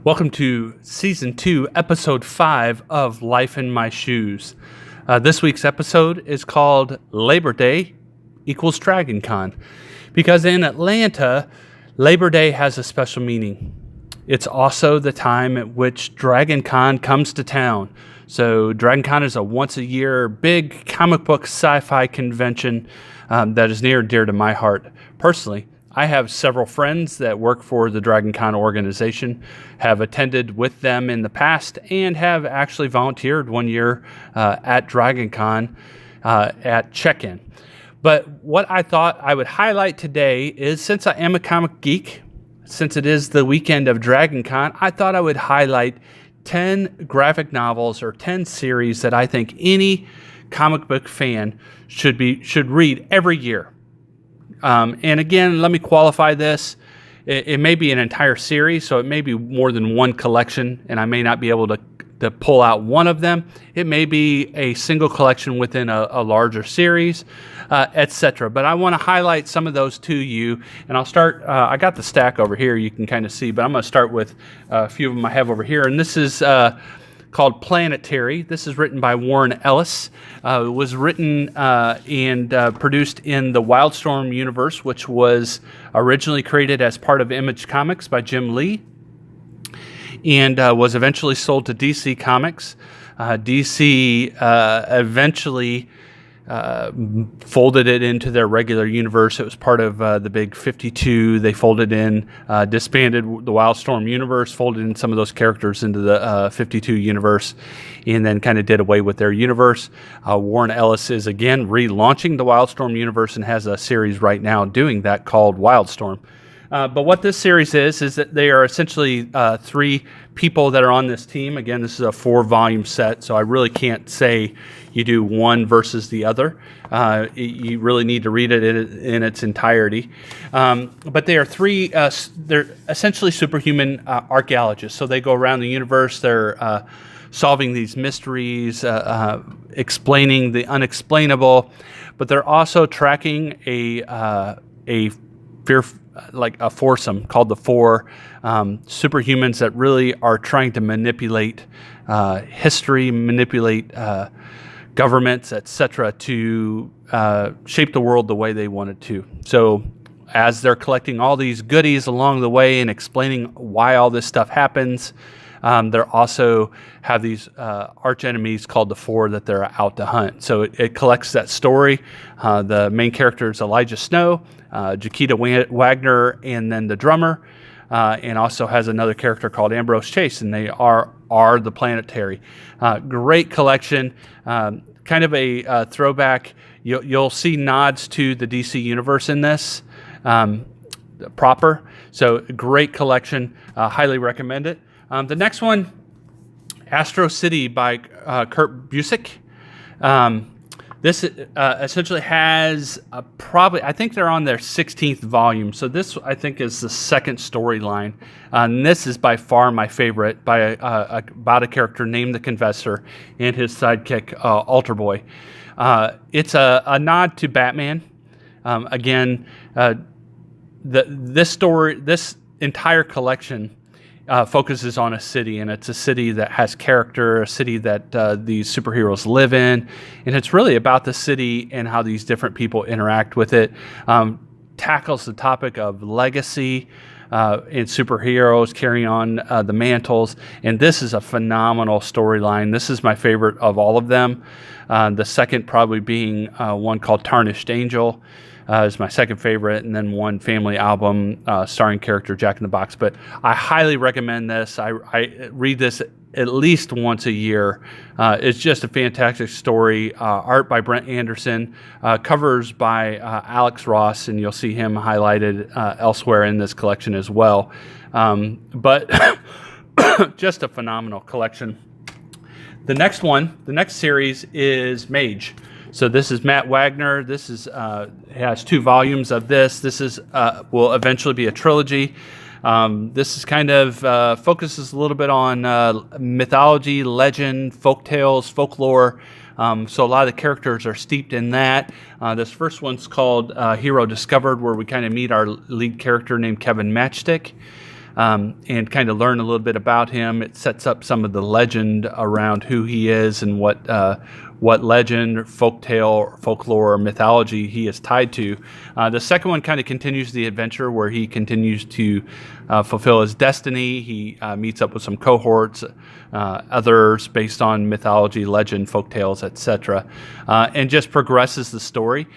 Welcome to Season 2, Episode 5 of Life in My Shoes. This week's episode is called Labor Day equals DragonCon, because in Atlanta, Labor Day has a special meaning. It's also the time at which DragonCon comes to town. So DragonCon is a once-a-year big comic book sci-fi convention that is near and dear to my heart. Personally, I have several friends that work for the DragonCon organization, have attended with them in the past, and have actually volunteered one year at DragonCon at check-in. But what I thought I would highlight today is, since I am a comic geek, since it is the weekend of DragonCon, I thought I would highlight 10 graphic novels or 10 series that I think any comic book fan should read every year. And again, let me qualify this. It may be an entire series, so it may be more than one collection, and I may not be able to pull out one of them. It may be a single collection within a larger series, etc. But I want to highlight some of those to you, and I'll start. I got the stack over here, you can kind of see, but I'm going to start with a few of them I have over here, and this is called Planetary. This is written by Warren Ellis. It was written and produced in the Wildstorm universe, which was originally created as part of Image Comics by Jim Lee, and was eventually sold to DC Comics. DC eventually folded it into their regular universe. It was part of the big 52. They folded in, disbanded the Wildstorm universe, folded in some of those characters into the 52 universe, and then kind of did away with their universe. Warren Ellis is again relaunching the Wildstorm universe and has a series right now doing that called Wildstorm. But what this series is that they are essentially three people that are on this team. Again, this is a 4-volume set, so I really can't say you do one versus the other. You really need to read it in its entirety. But they are three, they're essentially superhuman archaeologists. So they go around the universe, they're solving these mysteries, explaining the unexplainable, but they're also tracking a foursome called the Four, superhumans that really are trying to manipulate history, manipulate governments, etc., to shape the world the way they want it to. So as they're collecting all these goodies along the way and explaining why all this stuff happens, they also have these arch enemies called the Four that they're out to hunt. So it collects that story. The main character is Elijah Snow, Jaquita Wagner, and then the drummer, and also has another character called Ambrose Chase, and they are the Planetary. Great collection, kind of a throwback. You'll see nods to the DC universe in this proper. So great collection. Highly recommend it. The next one, Astro City by Kurt Busiek. This essentially has I think they're on their 16th volume. So this, I think, is the second storyline. And this is by far my favorite, about a character named the Confessor and his sidekick, Altar Boy. It's a nod to Batman. Again, this entire collection focuses on a city, and it's a city that has character, a city that these superheroes live in, and it's really about the city and how these different people interact with it. Tackles the topic of legacy and superheroes carrying on the mantles, and this is a phenomenal storyline. This is my favorite of all of them. The second probably being one called Tarnished Angel. Is my second favorite, and then one family album starring character Jack in the Box. But I highly recommend this. I read this at least once a year. It's just a fantastic story. Art by Brent Anderson, covers by Alex Ross, and you'll see him highlighted elsewhere in this collection as well. But just a phenomenal collection. The next series is Mage. So this is Matt Wagner. This has 2 volumes of this. This will eventually be a trilogy. This is kind of focuses a little bit on mythology, legend, folk tales, folklore. So a lot of the characters are steeped in that. This first one's called Hero Discovered, where we kind of meet our lead character named Kevin Matchstick. and kind of learn a little bit about him. It sets up some of the legend around who he is and what legend, folktale, folklore, or mythology he is tied to. The second one kind of continues the adventure where he continues to fulfill his destiny. He meets up with some cohorts, others based on mythology, legend, folktales, etc., and just progresses the story.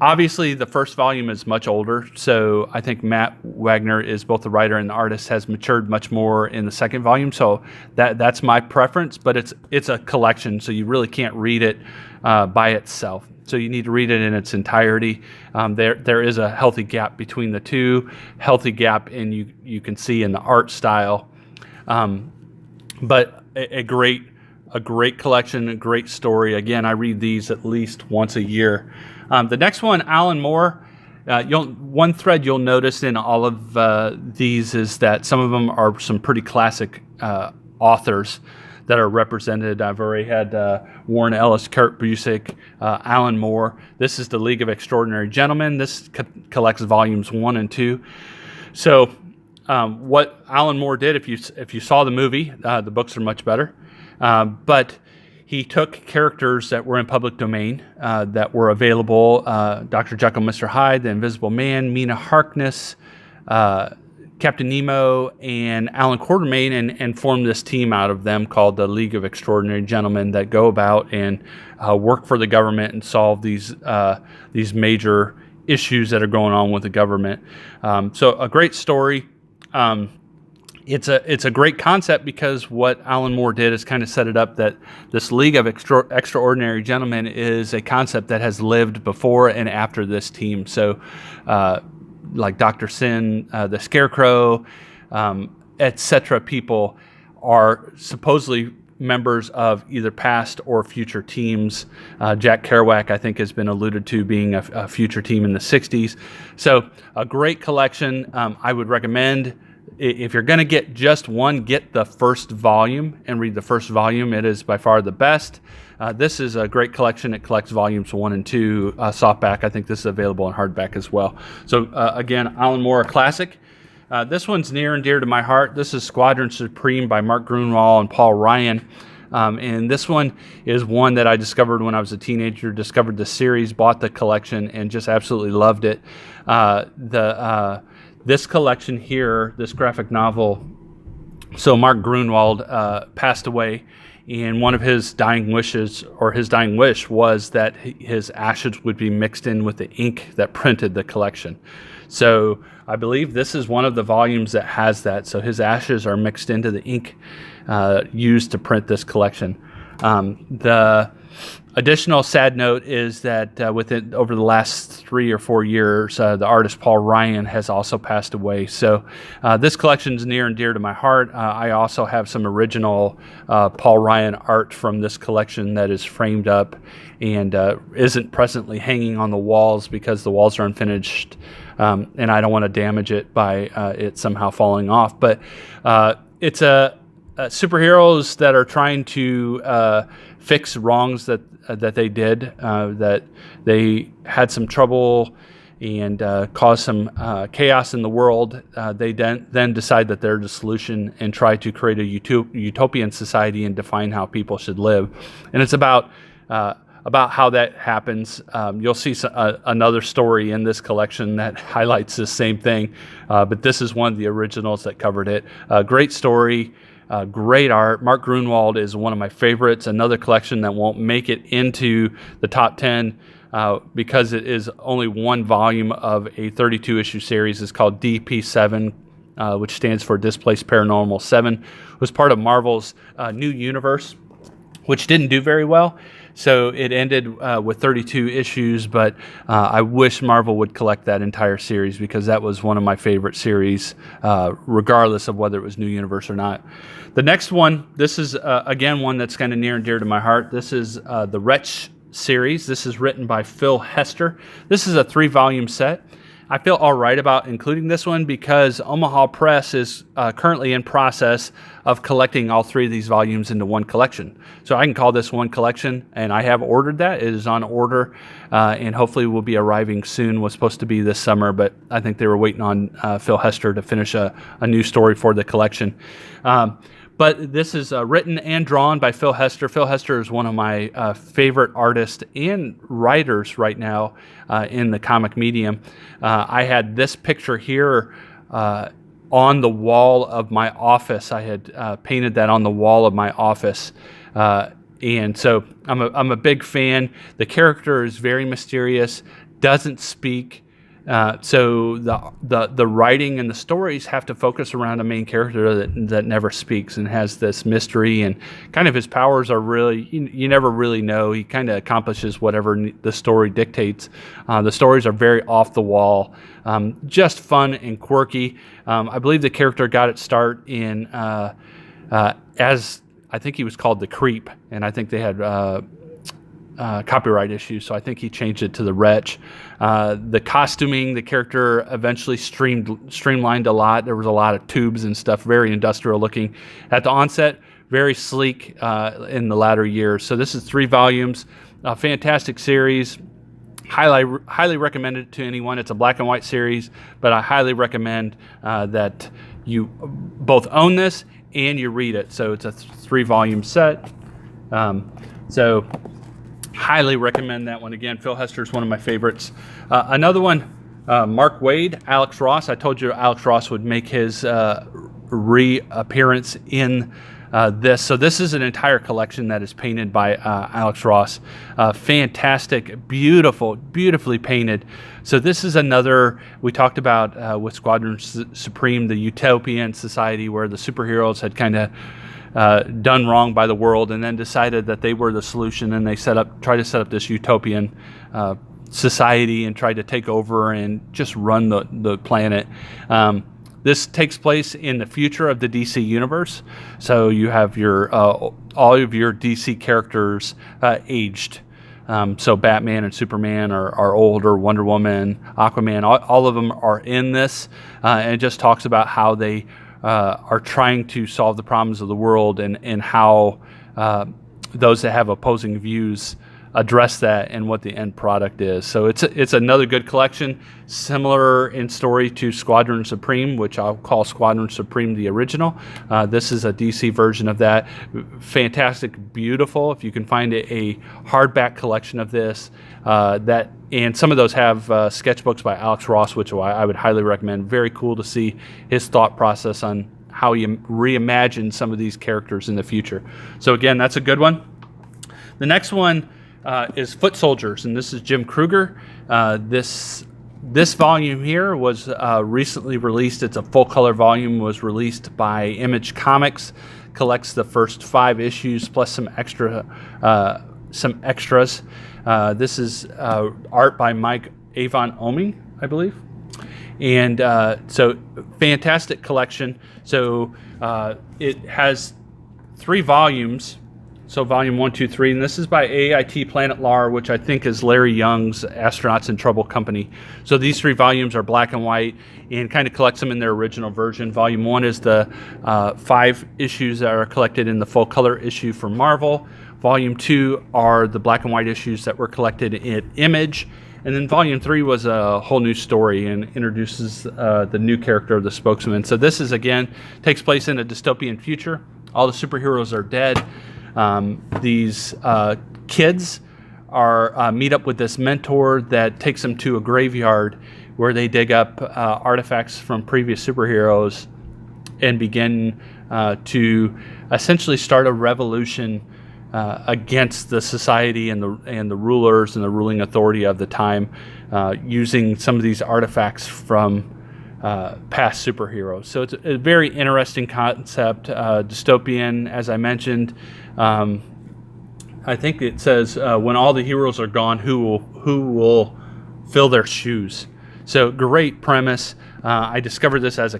Obviously, the first volume is much older, so I think Matt Wagner is both the writer and the artist, has matured much more in the second volume. So that's my preference, but it's a collection, so you really can't read it by itself. So you need to read it in its entirety. There is a healthy gap between the two, healthy gap, and you can see in the art style. But a great collection, a great story. Again, I read these at least once a year. The next one, Alan Moore. One thread you'll notice in all of these is that some of them are some pretty classic authors that are represented. I've already had Warren Ellis, Kurt Busiek, Alan Moore. This is the League of Extraordinary Gentlemen. This collects volumes 1 and 2. So what Alan Moore did, if you saw the movie, the books are much better. But he took characters that were in public domain that were available, Dr. Jekyll, Mr. Hyde, the Invisible Man, Mina Harkness, Captain Nemo, and Alan Quatermain, and formed this team out of them called the League of Extraordinary Gentlemen that go about and work for the government and solve these major issues that are going on with the government. So a great story. It's a great concept because what Alan Moore did is kind of set it up that this League of Extraordinary Gentlemen is a concept that has lived before and after this team. So like Dr. Sin, the Scarecrow, etc. people are supposedly members of either past or future teams. Jack Kerouac, I think, has been alluded to being a future team in the 60s. So a great collection. I would recommend, if you're going to get just one, get the first volume and read the first volume. It is by far the best. This is a great collection. It collects volumes 1 and 2, softback. I think this is available in hardback as well. So again, Alan Moore, a classic. This one's near and dear to my heart. This is Squadron Supreme by Mark Grunwald and Paul Ryan. And this one is one that I discovered when I was a teenager, discovered the series, bought the collection, and just absolutely loved it. This collection here, this graphic novel, so Mark Grunwald passed away, and one of his dying wishes, or his dying wish, was that his ashes would be mixed in with the ink that printed the collection. So I believe this is one of the volumes that has that. So his ashes are mixed into the ink used to print this collection. The additional sad note is that over the last 3 or 4 years, the artist Paul Ryan has also passed away. So this collection is near and dear to my heart. I also have some original Paul Ryan art from this collection that is framed up and isn't presently hanging on the walls because the walls are unfinished, and I don't want to damage it by it somehow falling off. But it's superheroes that are trying to fix wrongs that they did, that they had some trouble and caused some chaos in the world. They then decide that they're the solution and try to create a utopian society and define how people should live. And it's about how that happens. You'll see another story in this collection that highlights the same thing, but this is one of the originals that covered it. Great story. Great art. Mark Grunwald is one of my favorites. Another collection that won't make it into the top 10 because it is only one volume of a 32-issue series. It's called DP7, which stands for Displaced Paranormal 7. It was part of Marvel's New Universe, which didn't do very well. So it ended with 32 issues, but I wish Marvel would collect that entire series because that was one of my favorite series, regardless of whether it was New Universe or not. The next one, this is, again, one that's kind of near and dear to my heart. This is the Wretch series. This is written by Phil Hester. This is a 3-volume set. I feel all right about including this one because Omaha Press is currently in process of collecting all 3 of these volumes into one collection. So I can call this one collection, and I have ordered that. It is on order, and hopefully will be arriving soon. Was supposed to be this summer, but I think they were waiting on Phil Hester to finish a new story for the collection. But this is written and drawn by Phil Hester. Phil Hester is one of my favorite artists and writers right now in the comic medium. I had this picture here on the wall of my office. I had painted that on the wall of my office. And so I'm a big fan. The character is very mysterious, doesn't speak. So the writing and the stories have to focus around a main character that never speaks and has this mystery, and kind of his powers are really, you never really know. He kind of accomplishes whatever the story dictates. The stories are very off the wall, just fun and quirky. I believe the character got its start in as I think he was called the Creep, and I think they had copyright issues, so I think he changed it to the Wretch. The costuming, the character eventually streamlined a lot. There was a lot of tubes and stuff, very industrial looking at the onset, very sleek in the latter years. So this is 3 volumes, a fantastic series. Highly recommend it to anyone. It's a black and white series, but I highly recommend that you both own this and you read it. So it's a 3-volume set. So highly recommend that one. Again, Phil Hester is one of my favorites. Another one, Mark Waid, Alex Ross. I told you Alex Ross would make his reappearance in this. So this is an entire collection that is painted by Alex Ross. Fantastic, beautifully painted. So this is another, we talked about with Squadron Supreme, the utopian society where the superheroes had kind of done wrong by the world and then decided that they were the solution, and they tried to set up this utopian society and tried to take over and just run the planet. This takes place in the future of the DC universe, so you have your all of your DC characters aged. So Batman and Superman are older, Wonder Woman, Aquaman, all of them are in this, and it just talks about how they are trying to solve the problems of the world, and how those that have opposing views address that and what the end product is. So it's another good collection, similar in story to Squadron Supreme, which I'll call Squadron Supreme the original. This is a DC version of that. Fantastic, beautiful. If you can find a hardback collection of this, and some of those have sketchbooks by Alex Ross, which I would highly recommend. Very cool to see his thought process on how he reimagined some of these characters in the future. So again, that's a good one. The next one is Foot Soldiers, and this is Jim Kruger. This volume here was recently released. It's a full color volume, was released by Image Comics, collects the first 5 issues plus some extras. This is art by Mike Avon Omi, I believe. And so fantastic collection. So it has 3 volumes. So volume 1, 2, 3, and this is by AIT Planet Lar, which I think is Larry Young's Astronauts in Trouble company. So these 3 volumes are black and white, and kind of collects them in their original version. Volume 1 is the 5 issues that are collected in the full color issue for Marvel. Volume 2 are the black and white issues that were collected in Image. And then Volume 3 was a whole new story and introduces the new character of the Spokesman. So this is, again, takes place in a dystopian future. All the superheroes are dead. These kids are meet up with this mentor that takes them to a graveyard where they dig up artifacts from previous superheroes and begin to essentially start a revolution against the society and the rulers and the ruling authority of the time, using some of these artifacts from past superheroes. So it's a very interesting concept, dystopian, as I mentioned. I think it says when all the heroes are gone, who will fill their shoes? So great premise. I discovered this as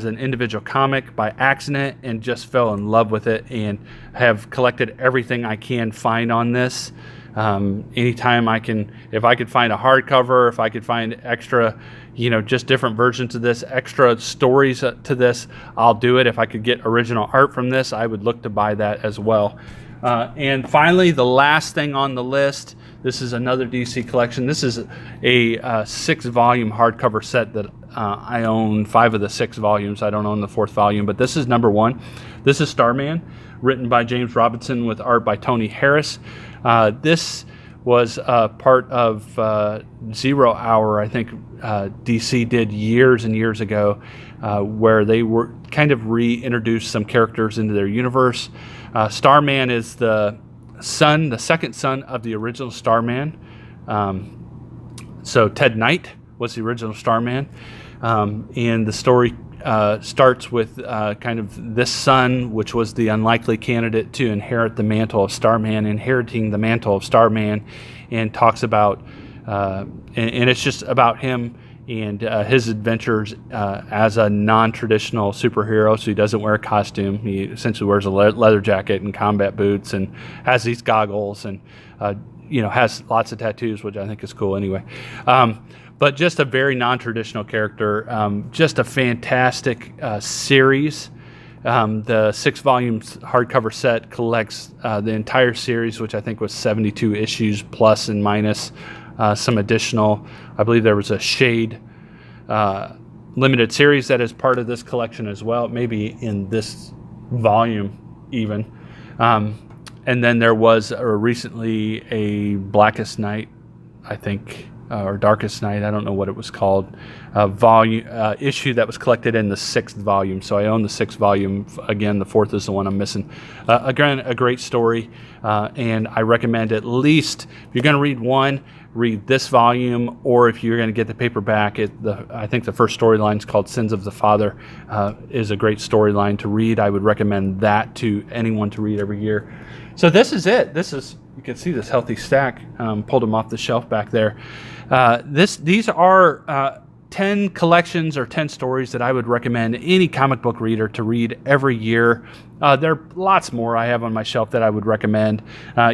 an individual comic by accident and just fell in love with it, and have collected everything I can find on this. Anytime I can, if I could find a hardcover, if I could find extra just different versions of this, extra stories to this, I'll do it. If I could get original art from this, I would look to buy that as well. And finally, the last thing on the list, this is another DC collection. This is a 6-volume hardcover set that I own 5 of the 6 volumes. I don't own the 4th volume, but this is number 1. This is Starman, written by James Robinson with art by Tony Harris. This was part of 0 Hour, I think DC did years and years ago, where they were kind of reintroduced some characters into their universe. Starman is the second son of the original Starman. So Ted Knight was the original Starman. And the story starts with kind of this son, which was the unlikely candidate to inherit the mantle of Starman, inheriting the mantle of Starman, and talks about, and it's just about him and his adventures as a non-traditional superhero. So he doesn't wear a costume. He essentially wears a leather jacket and combat boots and has these goggles and, has lots of tattoos, which I think is cool anyway. But just a very non-traditional character. Just a fantastic series. The 6 volumes hardcover set collects the entire series, which I think was 72 issues plus and minus some additional. I believe there was a Shade limited series that is part of this collection as well, maybe in this volume even. And then there was recently a Blackest Night, I think, or Darkest Night, I don't know what it was called, volume issue that was collected in the 6th volume. So I own the 6th volume. Again, the 4th is the one I'm missing. Again, a great story, and I recommend at least, if you're going to read one, read this volume, or if you're going to get the paperback, I think the first storyline is called Sins of the Father, is a great storyline to read. I would recommend that to anyone to read every year. So this is it. You can see this healthy stack. Pulled them off the shelf back there. These are 10 collections or 10 stories that I would recommend any comic book reader to read every year. There are lots more I have on my shelf that I would recommend.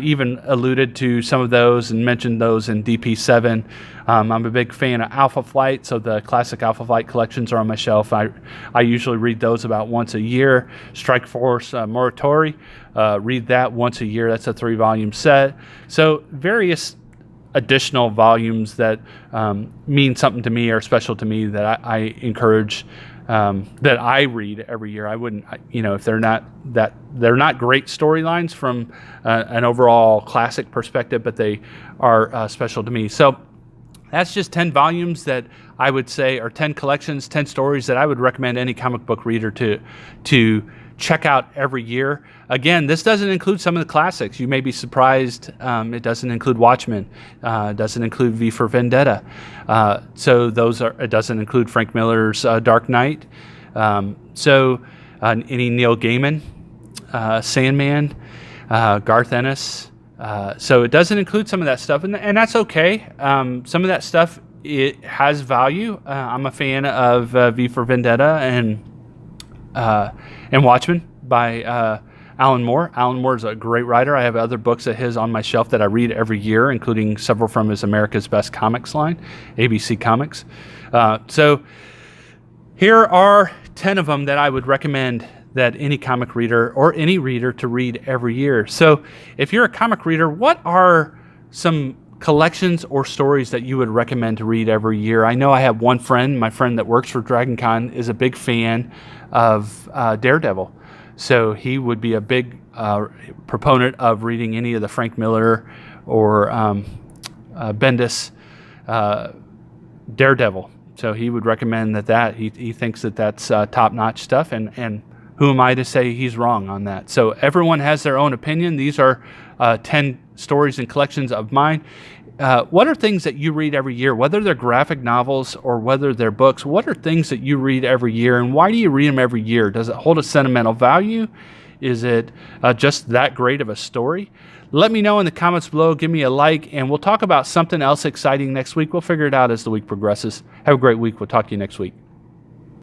Even alluded to some of those and mentioned those in DP7. I'm a big fan of Alpha Flight, so the classic Alpha Flight collections are on my shelf. I usually read those about once a year. Strike Force Moratori, read that once a year. That's a 3-volume set. So various additional volumes that mean something to me or special to me that I encourage that I read every year. I wouldn't, if they're not great storylines from an overall classic perspective, but they are special to me. So that's just 10 volumes that I would say, or 10 collections, 10 stories that I would recommend any comic book reader to check out every year. Again, this doesn't include some of the classics. You may be surprised. It doesn't include Watchmen. It doesn't include V for Vendetta. It doesn't include Frank Miller's Dark Knight. Any Neil Gaiman, Sandman, Garth Ennis. So it doesn't include some of that stuff, and that's okay. Some of that stuff, it has value. I'm a fan of V for Vendetta and Watchmen by Alan Moore. Alan Moore is a great writer. I have other books of his on my shelf that I read every year, including several from his America's Best Comics line, ABC Comics. So here are 10 of them that I would recommend that any comic reader or any reader to read every year. So if you're a comic reader, what are some collections or stories that you would recommend to read every year? I know I have one friend, my friend that works for DragonCon, is a big fan of Daredevil. So he would be a big proponent of reading any of the Frank Miller or Bendis Daredevil. So he would recommend that. He thinks that's top-notch stuff, and who am I to say he's wrong on that? So everyone has their own opinion. These are 10 stories and collections of mine. What are things that you read every year, whether they're graphic novels or whether they're books? What are things that you read every year, and why do you read them every year? Does it hold a sentimental value? Is it just that great of a story? Let me know in the comments below. Give me a like, and we'll talk about something else exciting next week. We'll figure it out as the week progresses. Have a great week. We'll talk to you next week.